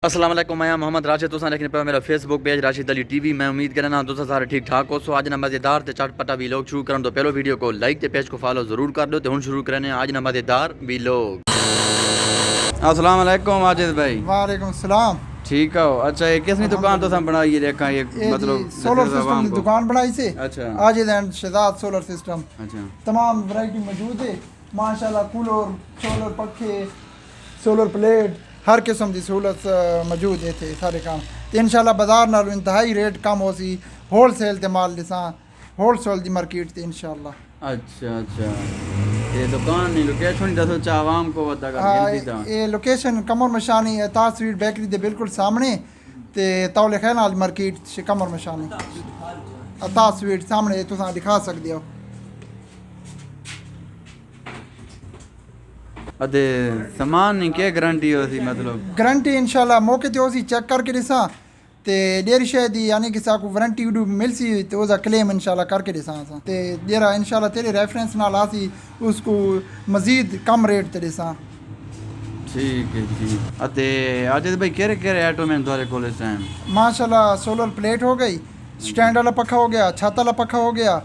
अस्सलाम वालेकुम, मैं मोहम्मद राशिद। तुसां देखने पे मेरा Facebook page Rashid Ali TV. मैं उम्मीद करना तुसां सारे ठीक ठाक हो। सो आज ना मज़ेदार ते चटपटा भी लोग शुरू करन तो पहलो वीडियो को लाइक ते पेज को फॉलो जरूर कर दो। तो हुन शुरू करने आज ना मज़ेदार भी लोग। अस्सलाम वालेकुम वाजिद भाई। वालेकुम सलाम। ठीक हो? अच्छा, ये किसनी दुकान तो बनाई है? देखा ये मतलब सोलर सिस्टम की दुकान बनाई से। अच्छा, Ajid and Shahzad solar system. अच्छा, तमाम वैरायटी मौजूद है माशाल्लाह। कूलर, सोलर पखे, सोलर प्लेट, हर किस्म की सहूलत मौजूद है थे सारे काम। तो इंशाल्लाह बाजार नालों इंतहाई रेट कम हो सी। होलसेल ते माल दिसा होलसेल दी मार्केट ते इंशाल्लाह। अच्छा, अच्छा। ये दुकान नहीं लोकेशन दसो चा आवाम को बता कर ये लोकेशन कमर मशानी है, ताज स्वीट बेकरी दे बिल्कुल सामने ते तौले खैनाल मार्केट से कमर मशानी ताज स्वीट सामने तुसा दिखा सकते हो। अदे सामान नहीं क्या गारंटी हो सी? मतलब गारंटी इंशाल्लाह मौके ते होसी चेक करके दिसा ते डेरी शे दी यानी कि साकू वारंटी उडू मिलसी तो उसका क्लेम इंशाल्लाह करके दिसा ते डेरा इंशाल्लाह तेरे रेफरेंस नाल आसी उसको मजीद कम रेट ते दिसा। ठीक है जी। अते आज भाई केरे केरे आइटम हैं तुम्हारे कोल इस टाइम? माशाल्लाह सोलर प्लेट हो गई, स्टैंड वाला पखा हो गया, छत वाला पखा हो गया,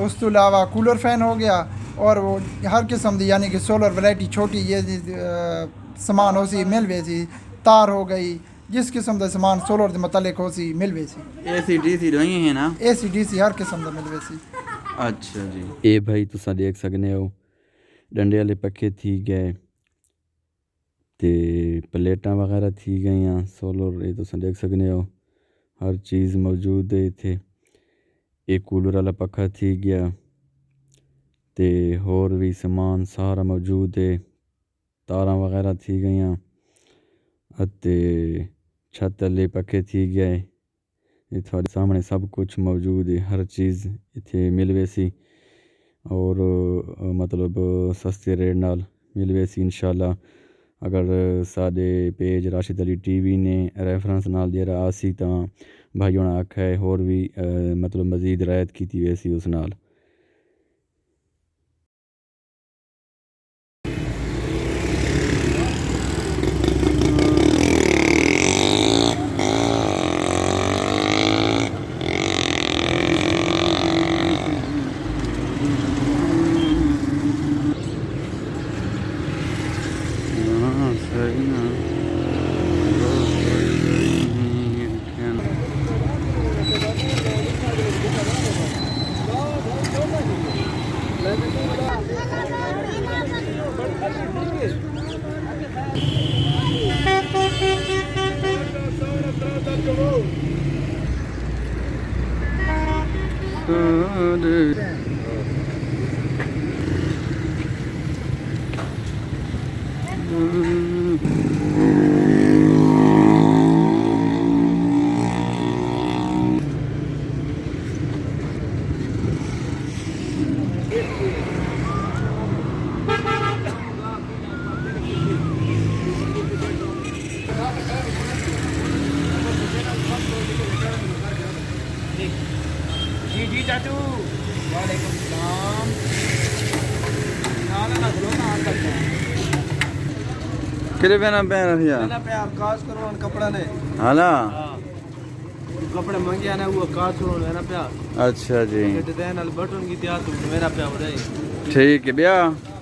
उस तो अलावा कूलर फैन हो गया और वो हर किस्म की यानी कि सोलर वैरायटी छोटी ये सामान हो सी मिल वैसी। तार हो गई, जिस किस्म का सामान सोलर के मतलब हो सी मिल वैसी। एसी डीसी रही है ना? एसी डीसी हर किस्म का मिल वैसी। अच्छा जी। ए भाई तुसा देख सकने हो डंडे वाले पक्के थी गए ते प्लेटा वगैरह थी गई सोलर। ये तुसा देख सकने हो हर चीज़ मौजूद है इत्थे। एक कूलर वाला पक्खा थी गया ते होर भी समान सारा मौजूद है। तारा वगैरह थी गई अते छत वाले पक्खे थी गए। ये थोड़े सामने सब कुछ मौजूद है, हर चीज़ इत्थे मिल वैसी और मतलब सस्ते रेट नाल मिल वैसी इंशाल्लाह। अगर साडे पेज राशिद अली टीवी ने रेफरेंस नाल जेरा आसी तो भाई होना आखा है होर भी मतलब मजीद रायत की वैसी उस नाल। सही ना जी जी चाचू वालेकुम सलाम। ना खलो ना करते हैं किरे पहना पहन रहिया ना पे आप काज करो उन कपड़ा ने। हाला। कपड़े मंगे ना वो काज करो मेरा पे। अच्छा जी, डिजाइन वाले बटन की तैयार तो मेरा पे हो जाए। ठीक है भैया,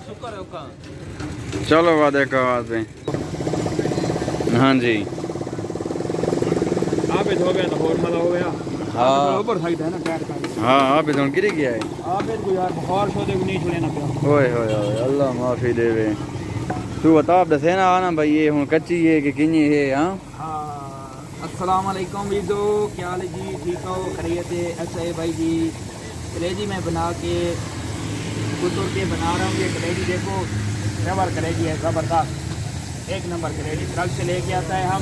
शुक्र है का। चलो वादे का वादे। हाँ जी, आप हो गया तो और मजा हो गया। हाँ ऊपर साइड है ना टायर का। हाँ हाँ भी तुम गिरी गया है। आप को यार बहुत सौदे को नहीं छोड़े ना पे। ओए होए होए अल्लाह माफी देवे। तू बता अब दसे ना आना भाई ये हूँ कच्ची है कि किन्नी है? हाँ अस्सलाम वालेकुम वीदो, क्या हाल है जी? ठीक हो? खैरियत है? अच्छा है भाई जी। कलेजी मैं बना के कुतुर के बना रहा हूँ। ये कलेजी देखो रबर कलेजी है, ज़बरदस्त एक नंबर कलेजी। ट्रक से लेके आता है हम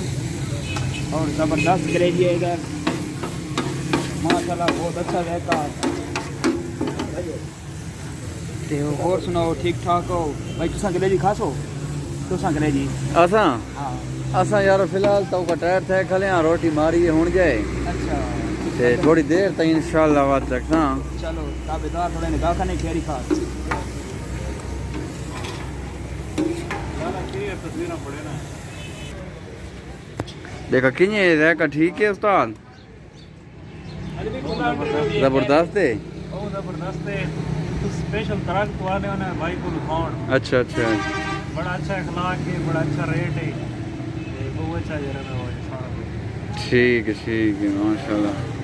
और ज़बरदस्त कलेजी है इधर माशाल्लाह, बहुत अच्छा रहता है। तो और सुनाओ ठीक ठाक हो भाई? तुसा कलेजी खासो? तुसा कलेजी असा हाँ असा यार फिलहाल तो का टायर थे खले रोटी मारी हुन जाए अच्छा ते थोड़ी देर तक इंशाल्लाह बात रखना। चलो ताबेदार थोड़े ने गाखा नहीं फेरी खा तस्वीर पड़े ना। देखा किए रैका ठीक है उस्ताद जबरदस्त है ਉਹ ਜ਼ਬਰਦਸਤ ਹੈ स्पेशल तरह तो आने वाले भाई को लुभाउन अच्छा अच्छा बड़ा अच्छा अखलाक है बड़ा अच्छा रेट है बहुत अच्छा जरा ना हो इंसान ठीक है माशाल्लाह